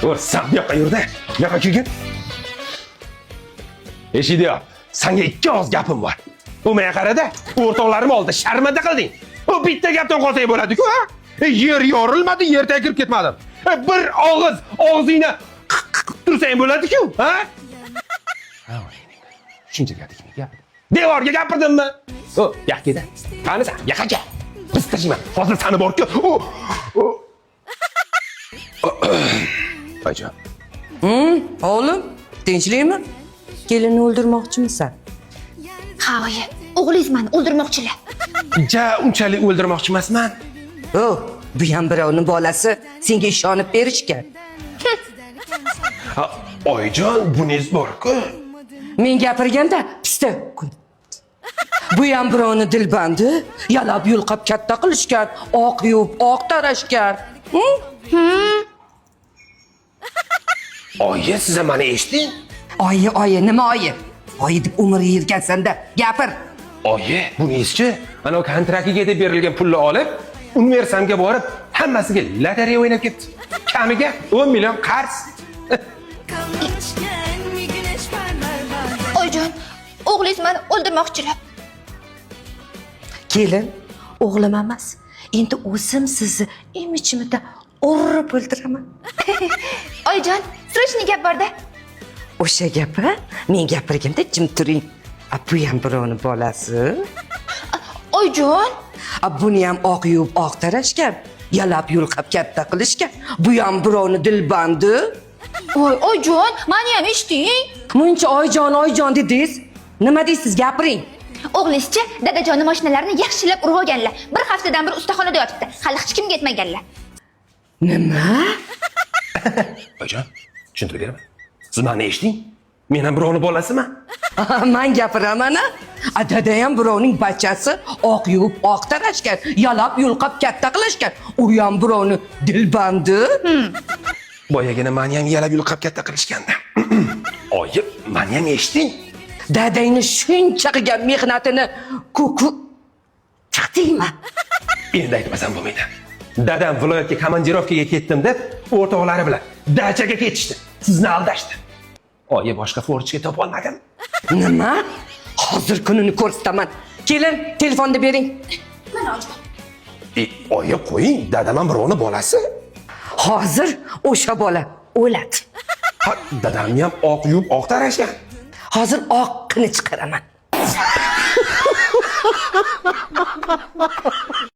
Sen bu yoqqa yur-da. Bu yoqqa kelgin. Eshitdi yo. Senga ikki og'iz gapim bor. Bu menga qara-da. O'rtoqlarim oldida sharmanda qilding. Bu bitta gapdan qolsang bo'ladi-ku, ha? Yer yorilmadi, yer kirib ketmadim. Bir og'iz og'zingni tursang bo'ladi-ku, ha? Shuncha gap. Devorga gapirdimmi? O, yoqda. Qani sen, yoqqa. Biz tashima. Hozir seni bor-ku. Ayjon. Oğlum, tinchlikmi? Kelinni o'ldirmoqchimisan? Ha, oyi, o'g'lingiz meni o'ldirmoqchilar. Ja, unchalik o'ldirmoqchi emasman. Oh, bu ham birovning bolasi senga ishonib berishgan. Oyjon, buningiz bor-ku. Men gapirganda pista. Bu ham birovning dilbandi, yalab yulqab katta qilishgan, oq yuvib, oq tarashgan. Oyi, siz meni eshiting. Oyi, nima oyi? Oyi deb umr yirgansanda, gapir. Oyi, buningizchi, ana kontraktiga deb berilgan pulni olib, universitetga borib, hammasiga lotereya o'ynab ketdi. Kamiga 10 million qarz. Oyjon, o'g'lingiz meni o'ldirmoqchilar. Kelin, o'g'lim emas. Endi o'zim sizni imichimda urib o'ldiraman. Oyjon, sirishni gap borda. O'sha gapi men gapirganda jim turing. Bu ham birovning bolasi. Oyjon, Buni ham oq yuvib, oq tarashgan, yalab yulqab katta qilishgan. Bu ham birovning dilbandi. oyjon, meni ham eshiting. Muncha oyjon dedingiz. Nima deysiz, gapiring. O'g'lingizchi dadajonni mashinalarini yaxshilab urib olganlar. Bir haftadan beri ustaxonada yotibdi. Hali hech kimga yetmaganlar. Nima? Oyjon, tushuntirib beraman. Siz meni eshiting. Men ham birovning bolasiman. Men gapiraman. Dada ham birovning bachasi, oq yuvib, oq tarashgan, yalab yulqab katta qilishgan. U ham birovning dilbandi. Boyagina meni ham yalab yulqab katta qilishganda. Oyi, meni ham eshiting. Dadangni shuncha qilgan mehnatini ko'ku chiqdingmi? Endi aytmasam bo'lmaydi. Dadam viloyatga komandirovkaga ketdim deb o'rtoqlari bilan dachaga ketishdi. Sizni aldashdi. Oyi, boshqa forchga topa olmadim. Nima? Hozir kunini ko'rsataman. Kelin, telefonni bering. Mana oyjon. Oyi, qo'ying, dadam ham birovning bolasi. Hozir o'sha bola o'ladi. Dadam ham oq yuvib, oq tarashgan. Hozir oqqini chiqaraman.